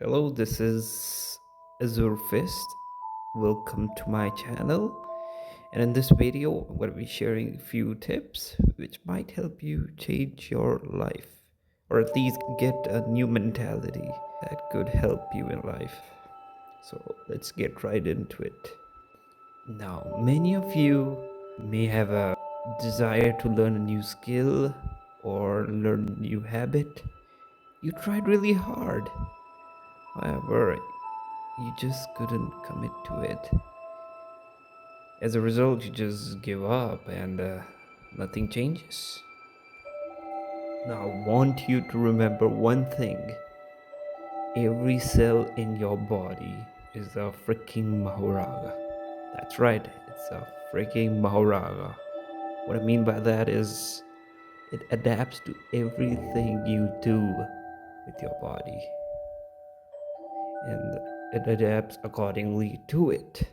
Hello, this is Azure Fist. Welcome to my channel. And in this video, I'm going to be sharing a few tips which might help you change your life or at least get a new mentality that could help you in life. So let's get right into it. Now, many of you may have a desire to learn a new skill or learn a new habit. You tried really hard. However, you just couldn't commit to it. As a result, you just give up and nothing changes. Now, I want you to remember one thing: every cell in your body is a freaking Maharaja. That's right, it's a freaking Maharaja. What I mean by that is it adapts to everything you do with your body, and it adapts accordingly to it.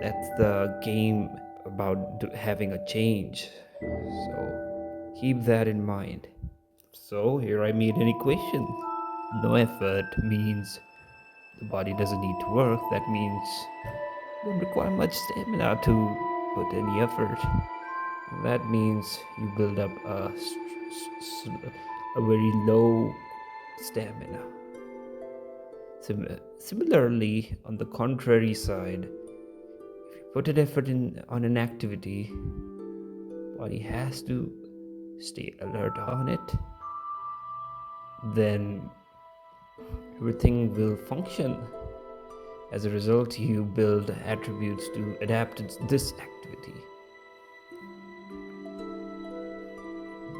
That's the game about having a change. So keep that in mind. So here I made an equation. No effort means the body doesn't need to work. That means you don't require much stamina to put any effort. And that means you build up a very low stamina. Similarly, on the contrary side, if you put an effort in on an activity, body has to stay alert on it, then everything will function. As a result, you build attributes to adapt to this activity.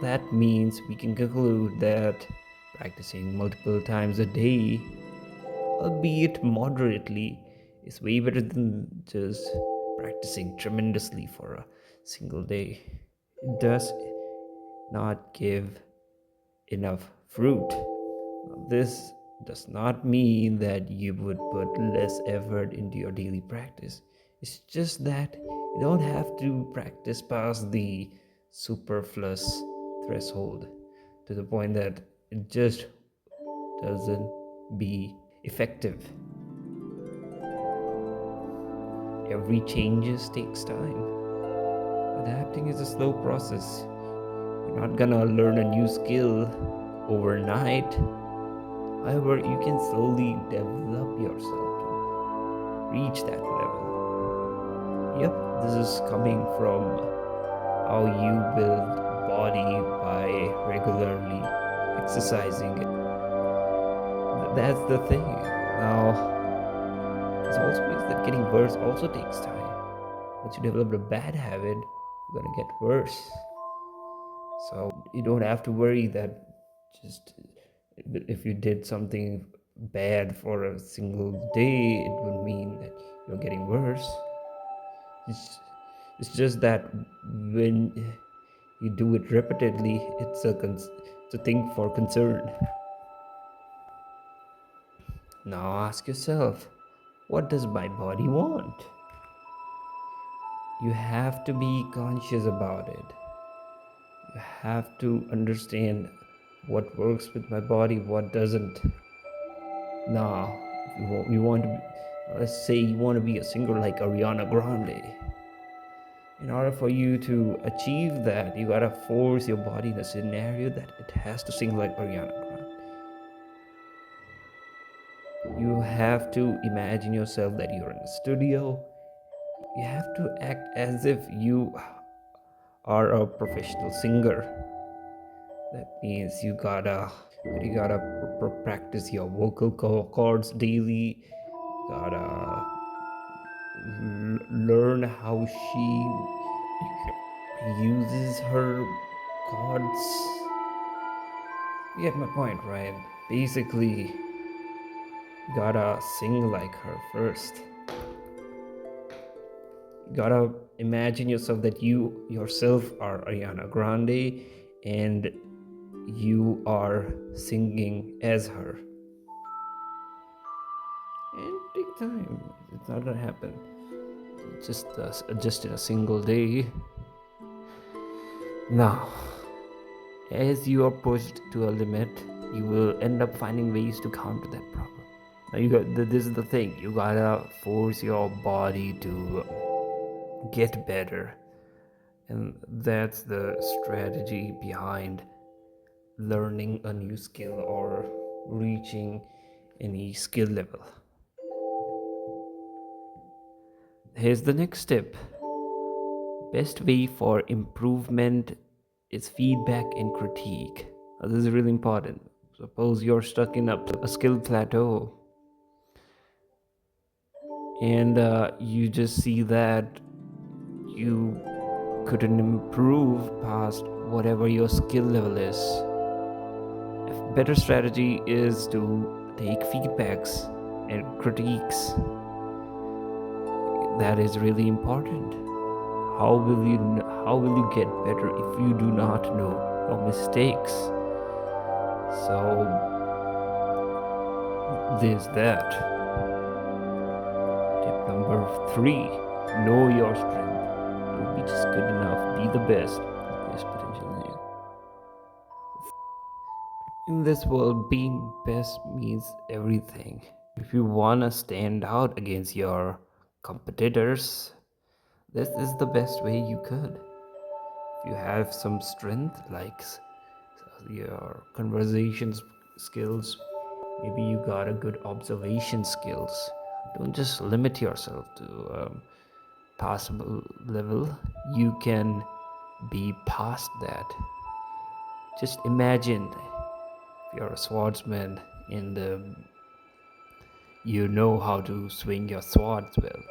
That means we can conclude that practicing multiple times a day, albeit moderately, is way better than just practicing tremendously for a single day. It does not give enough fruit. This does not mean that you would put less effort into your daily practice. It's just that you don't have to practice past the superfluous threshold to the point that it just doesn't be effective. Every changes takes time. Adapting is a slow process. You're not gonna learn a new skill overnight. However, you can slowly develop yourself to reach that level. Yep, this is coming from how you build body by regularly exercising it. That's the thing. Now, this also means that getting worse also takes time. Once you develop a bad habit, you're gonna get worse. So you don't have to worry that just if you did something bad for a single day, it would mean that you're getting worse. It's just that when you do it repeatedly, it's a thing for concern. Now ask yourself, what does my body want? You have to be conscious about it. You have to understand what works with my body, what doesn't. Now, if you want to be, let's say you want to be a singer like Ariana Grande. In order for you to achieve that, you gotta force your body in a scenario that it has to sing like Ariana Grande. You have to imagine yourself that you're in a studio. You have to act as if you are a professional singer. That means you gotta practice your vocal cords daily. You gotta learn how she uses her chords. You get my point, right? Basically, you gotta sing like her first. You gotta imagine yourself that you yourself are Ariana Grande and you are singing as her. And take time. It's not gonna happen just in a single day. Now, as you are pushed to a limit, you will end up finding ways to counter that problem. Now this is the thing. You gotta force your body to get better, and that's the strategy behind learning a new skill or reaching any skill level. Here's the next step. Best way for improvement is feedback and critique. Now, this is really important. Suppose you're stuck in a skill plateau, and you just see that you couldn't improve past whatever your skill level is. A better strategy is to take feedbacks and critiques. That is really important. How will you get better if you do not know your mistakes? So there's that. Tip number 3: know your strength. Don't be just good enough, be the best potential in you. In this world, being best means everything. If you want to stand out against your competitors, this is the best way you could. If you have some strength, like your conversations skills, maybe you got a good observation skills, don't just limit yourself to possible level. You can be past that. Just imagine if you're a swordsman and you know how to swing your swords well.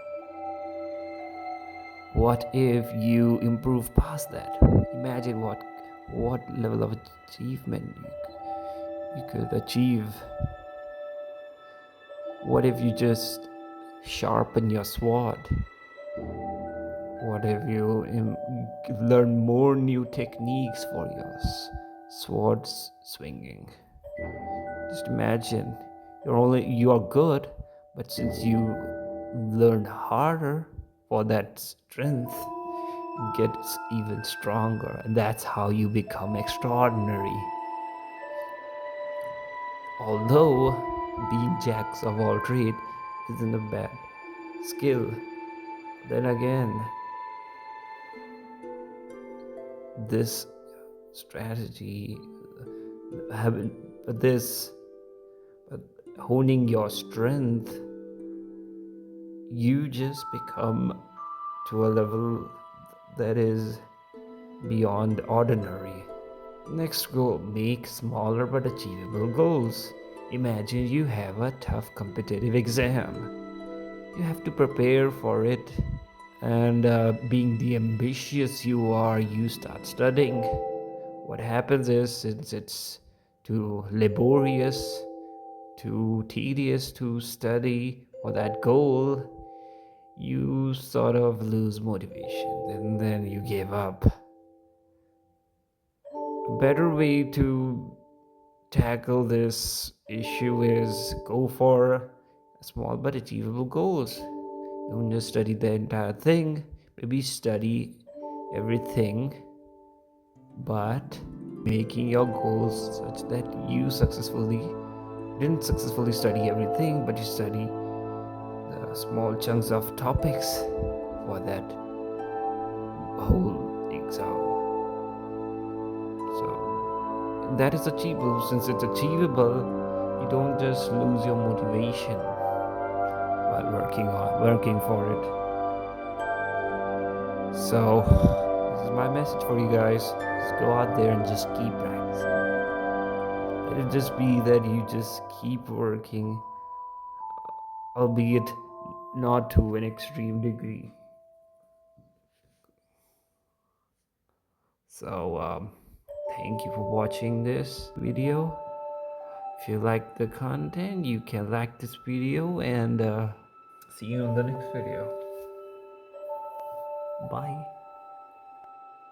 What if you improve past that? Imagine what level of achievement you could achieve. What if you just sharpen your sword? What if you learn more new techniques for your sword swinging? Just imagine you are good, but since you learn harder for that strength, gets even stronger, and that's how you become extraordinary. Although being jacks of all trade isn't a bad skill, then again, this strategy, having this, honing your strength, you just become to a level that is beyond ordinary. Next goal: make smaller but achievable goals. Imagine you have a tough competitive exam. You have to prepare for it, and being the ambitious you are, you start studying. What happens is, since it's too laborious, too tedious to study for that goal, you sort of lose motivation and then you give up. A better way to tackle this issue is go for small but achievable goals. Don't just study the entire thing, maybe study everything, but making your goals such that you didn't successfully study everything, but you study the small chunks of topics for that whole exam. So that is achievable. Since it's achievable, you don't just lose your motivation while working for it. So this is my message for you guys. Just go out there and just keep practicing. Let it just be that you just keep working, albeit not to an extreme degree. So thank you for watching this video. If you like the content, you can like this video, and see you on the next video. Bye.